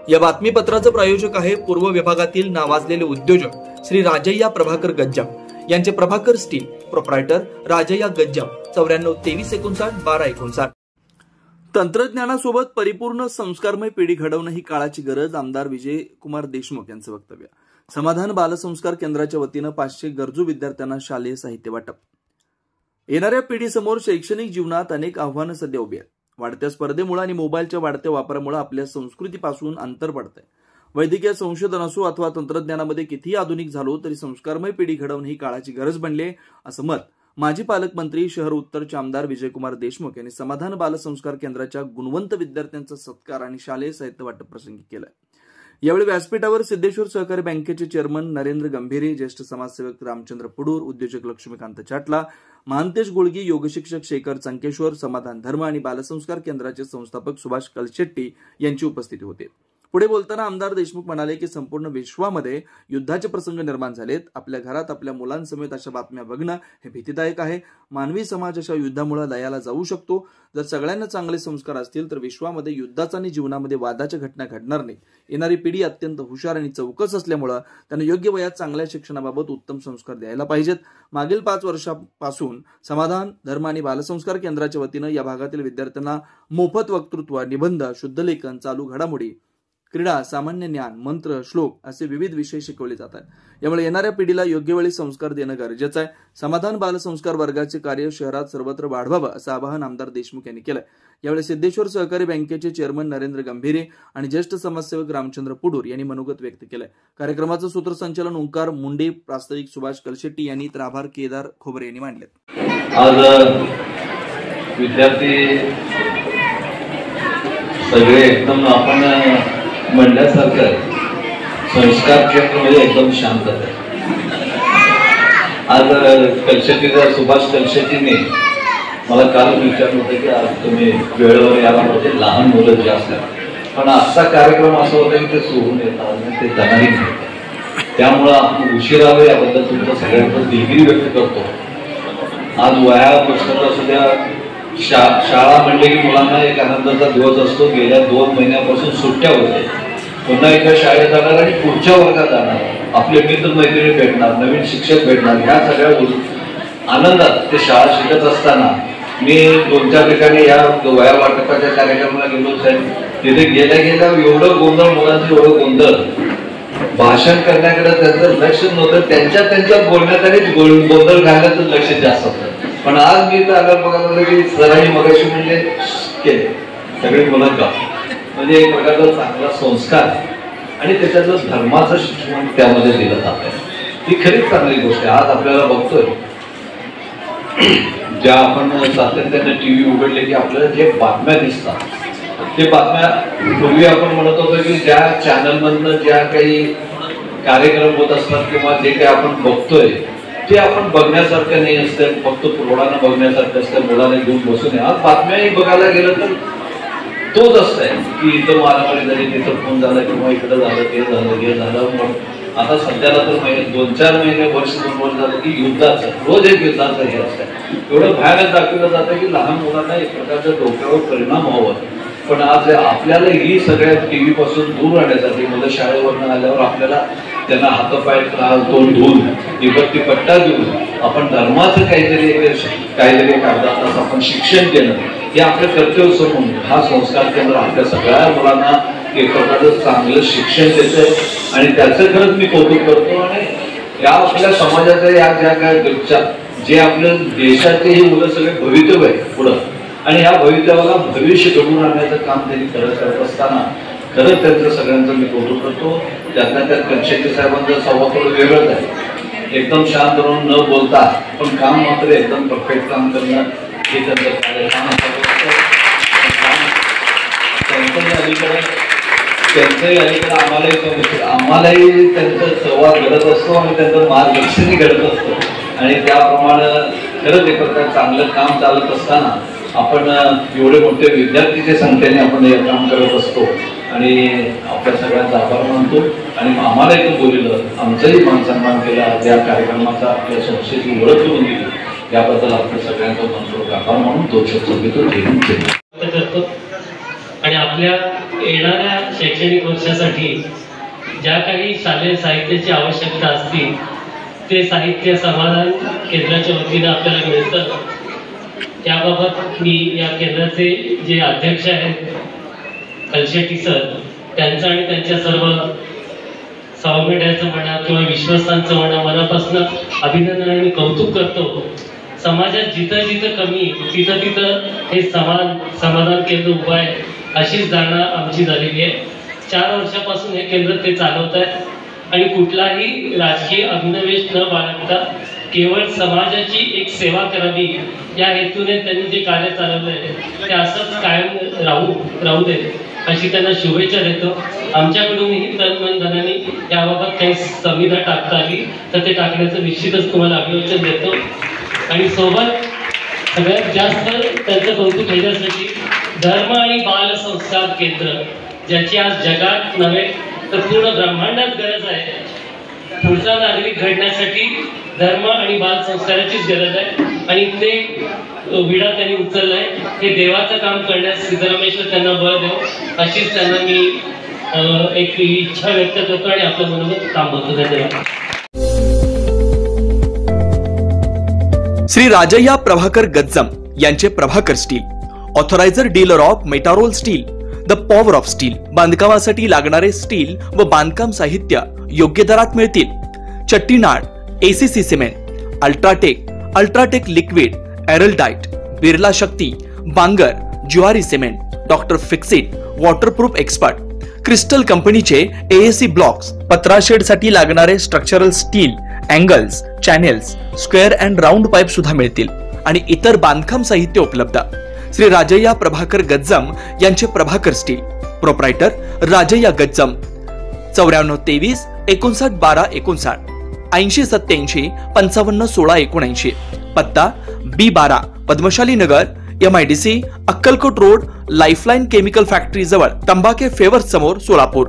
या बातमीपत्राचं प्रायोजक आहे पूर्व विभागातील नावाजलेले उद्योजक श्री राजय्या प्रभाकर गज्जाम यांचे प्रभाकर स्टील, प्रोप्रायटर राजय्या गज्जाम, 94 23 59 12 59। तंत्रज्ञानासोबत परिपूर्ण संस्कारमय पिढी घडवणं ही काळाची गरज, आमदार विजयकुमार देशमुख यांचं वक्तव्य। समाधान बालसंस्कार केंद्राच्या वतीनं 500 गरजू विद्यार्थ्यांना शालेय साहित्य वाटप। येणाऱ्या पिढीसमोर शैक्षणिक जीवनात अनेक आव्हानं सध्या उभी आहेत। वाढत्या स्पर्धेमुळे आणि मोबाईलच्या वाढत्या वापरामुळे आपल्या संस्कृतीपासून अंतर पडतंय। वैद्यकीय संशोधन असो अथवा तंत्रज्ञानामध्ये कितीही आधुनिक झालो तरी संस्कारमय पिढी घडवणं ही काळाची गरज बनली आहे, असं मत माजी पालकमंत्री शहर उत्तरचे आमदार विजयकुमार देशमुख यांनी समाधान बालसंस्कार केंद्राच्या गुणवंत विद्यार्थ्यांचा सत्कार आणि शालेय साहित्य वाटप प्रसंगी केलं। यावेळी व्यासपीठावर सिद्धेश्वर सहकारी बँकेचे चेअरमन नरेंद्र गंभीरे, ज्येष्ठ समाजसेवक रामचंद्र पुडूर, उद्योजक लक्ष्मीकांत चाटला, महांतेश गोळगी, योगशिक्षक शेखर चंकेश्वर, समाधान धर्म आणि बालसंस्कार केंद्राचे संस्थापक सुभाष कलशेट्टी यांची उपस्थिती होती। पुढे बोलताना आमदार देशमुख म्हणाले की संपूर्ण विश्वामध्ये युद्धाचे प्रसंग निर्माण झालेत। आपल्या घरात आपल्या मुलांसमेत अशा बातम्या बघणं हे भीतीदायक आहे। मानवी समाज अशा युद्धामुळे लयाला जाऊ शकतो। जर सगळ्यांना चांगले संस्कार असतील तर विश्वामध्ये युद्धाचा आणि जीवनामध्ये वादाच्या घटना घडणार नाहीत। येणारी पिढी अत्यंत हुशार आणि चौकस असल्यामुळे त्यांना योग्य वयात चांगल्या शिक्षणाबाबत उत्तम संस्कार द्यायला पाहिजेत। मागील 5 वर्षांपासून समाधान धर्म आणि बालसंस्कार केंद्राच्या वतीनं या भागातील विद्यार्थ्यांना मोफत वक्तृत्व, निबंध, शुद्धलेखन, चालू घडामोडी, क्रीडा, सामान्य ज्ञान, मंत्र, श्लोक असे विविध विषय शिकवले जातात। यामुळे येणाऱ्या पिढीला योग्य वेळी संस्कार देणं गरजेचं आहे। समाधान बालसंस्कार वर्गाचे कार्य शहरात सर्वत्र वाढवावं असं आवाहन आमदार देशमुख यांनी केलं। यावेळी सिद्धेश्वर सहकारी बँकेचे चेअरमन नरेंद्र गंभीरे आणि ज्येष्ठ समाजसेवक रामचंद्र पुडूर यांनी मनोगत व्यक्त केलं। कार्यक्रमाचं सूत्रसंचालन ओंकार मुंडे, प्रास्ताविक सुभाष कलशेट्टी यांनी तर आभार केदार खोबरे यांनी मांडले। आज विद्यार्थी सगळे एकदम आपण म्हणल्यासारखं संस्कार केंद्र एकदम शांत आहे। आज कलशेट्टीचा सुभाष कलशेट्टीने मला काल विचारलं होतं की आज तुम्ही वेळेवर यायला पाहिजे, लहान मुलं जे असतात, पण आजचा कार्यक्रम असा होता की ते सोडून येतात, ते जाणारही नाही। त्यामुळं आपण उशीर आलो याबद्दल तुमचं सगळ्यांचं दिलगिरी व्यक्त करतो। आज वह्या पुस्तकं असू द्या, शाळा म्हणले की मुलांना एक आनंदाचा दिवस असतो। गेल्या 2 महिन्यापासून सुट्ट्या होते, पुन्हा एकदा शाळेत जाणार आणि पुढच्या वर्गात जाणार, आपले मित्र मैत्रिणी भेटणार, नवीन शिक्षक भेटणार, ह्या सगळ्या आनंदात ते शाळा शिकत असताना मी 2-4 ठिकाणी या वह्या वाटपाच्या कार्यक्रमाला गेलो साहेब। तिथे गेल्या एवढं गोंधळ, मुलांचं एवढं गोंधळ, भाषण करण्याकडे त्यांचं लक्ष नव्हतं, त्यांच्या बोलण्यात आणि गोंधळ घालण्याचं लक्ष जास्त होतं। पण आज मी तर आलं बघा की सरांनी मगाशी म्हणजे केले सगळे मुलांना, म्हणजे एक प्रकारचा चांगला संस्कार आणि त्याच्यातलं धर्माचं शिक्षण त्यामध्ये दिलं जात आहे। ही खरीच चांगली गोष्ट आहे। आज आपल्याला बघतोय ज्या आपण सातत्याने टीव्ही उघडले की आपल्याला जे बातम्या दिसतात, ते बातम्या पूर्वी आपण म्हणत होतो की ज्या चॅनलमधनं ज्या काही कार्यक्रम होत असतात किंवा जे काही आपण बघतोय ते आपण बघण्यासारखं नाही असतं, फक्त पुरवठानं बघण्यासारखं असतं, मुलाने घेऊन बसून। आज बातम्याही बघायला गेलं तर तोच असतंय की इथं मारामारी झाली, तिथं फोन झाला किंवा इकडं झालं, ते झालं, हे झालं। आता सध्याला तर 2-4 महिने, वर्ष 2 वर्ष झालं की युद्धाचं, रोज एक युद्धाचं हे असतं। एवढं भयानक दाखवलं जातं की लहान मुलांना एक प्रकारच्या डोक्यावर परिणाम व्हावं। पण आज आपल्याला ही सगळ्या टीव्ही पासून दूर राहण्यासाठी मुलं शाळेवरून आल्यावर आपल्याला त्यांना हातपाय तोंड धुवून विभक्ती पट्टा देऊन आपण धर्माचं काहीतरी एक अर्धा तास आपण शिक्षण देणं हे आपलं कर्तव्य समजून हा संस्कार केंद्र आपल्या सगळ्या मुलांना एक प्रकारचं चांगलं शिक्षण देतंय आणि त्याचं खरंच मी कौतुक करतो। आणि या आपल्या समाजाच्या या ज्या काय जे आपल्या देशाचे ही मुलं सगळे भवितव्य आहे पुढं, आणि ह्या भवितव्याला भविष्य घडवून आणण्याचं काम त्यांनी करत असताना खरंच त्यांचं सगळ्यांचं मी कौतुक करतो। त्यातल्या त्यात कलशेट्टी साहेबांचा स्वभाव थोडं वेगळंच आहे, एकदम शांत राहून न बोलता पण काम मात्र एकदम परफेक्ट काम करणं हे त्यांचं कार्य। त्यांचंही अलीकडे आम्हालाही त्यांचा संवाद घडत असतो आणि त्यांचं मार्गदर्शनही घडत असतं आणि त्याप्रमाणे खरंच एक प्रकार चांगलं काम चालत असताना आपण एवढे मोठे विद्यार्थीच्या संख्येने आपण हे काम करत असतो आणि आपल्या सगळ्यांचा आभार मानतो। आणि आम्हाला एक बोललेलं, आमचाही मान सन्मान केला, या कार्यक्रमाचा आपल्या संस्थेची ओळख करून दिली, याबद्दल आपल्या सगळ्यांचा मनपूर्वक आभार मानून 2 शब्द घेतो। आणि आपल्या येणाऱ्या शैक्षणिक वर्षासाठी ज्या काही शालेय साहित्याची आवश्यकता असते ते साहित्य समाधान केंद्राच्या वतीनं आपल्याला मिळतं. त्याबाबत मी या केंद्राचे जे अध्यक्ष आहेत कलशेट्टी सर, त्यांचं आणि त्यांच्या सर्व सहमिड्याचं म्हणा किंवा विश्वस्तांचं म्हणा मनापासून अभिनंदन आणि कौतुक करतो. समाजात जिथं जिथं कमी तिथं तिथं हे समाधान केंद्र उभं आहे अशीच धारणा आमची झालेली आहे. 4 वर्षापासून हे केंद्र ते चालवत आहेत आणि कुठलाही राजकीय अभिनिवेश न बाळगता केवळ समाजाची एक सेवा करावी या हेतूने त्यांनी जे कार्य चालवलं आहे ते असंच कायम राहू देत अशी त्यांना शुभेच्छा देतो. आमच्याकडूनही तन मन धनाने याबाबत काही संविधा टाकता आली तर ते टाकण्याचं निश्चितच तुम्हाला अभिवचन देतो. आणि सोबत सगळ्यात जास्त त्यांचं कौतुक केल्यासाठी धर्म आणि बाल संस्कार केंद्र, ज्याची आज जगात नव्हे तर पूर्ण ब्रह्मांडात गरज आहे. पुढचा नागरिक घडण्यासाठी धर्म आणि बाल संस्काराचीच गरज आहे आणि ते विडा त्यांनी उचललाय. हे देवाचं काम करण्यास सिद्धरामेश्वर त्यांना बळ देव अशीच त्यांना मी एक इच्छा व्यक्त करतो आणि आपल्या मनोगत काम होतो. धन्यवाद. श्री राजय्या प्रभाकर गज्जम यांचे Prabhakar steel, authoriser dealer of Metarol steel, the power of steel. बांधकामासाठी लागणारे स्टील व बांधकाम साहित्य योग्य दरात मिळतील. Chettinad, ACC cement, UltraTech liquid, Araldite, Birla Shakti, Bangar, Zuari cement, doctor Fixit, waterproof expert, crystal कंपनीचे एएसी ब्लॉक्स, पत्राशेड साठी लागणारे structural steel, angles, channels, square and round pipe सुद्धा मिळतील आणि इतर बांधकाम साहित्य उपलब्ध. श्री राजय्या प्रभाकर गज्जम यांचे प्रभाकर स्टील. प्रोप्रायटर राजय्या गज्जम. 94 23 59 12 59, 80 87 55 16 79. पत्ता B12 पद्मशाली नगर, MIDC, Akkalkot road, lifeline chemical factory जवळ, तंबाखे फेवर्स समोर, सोलापूर.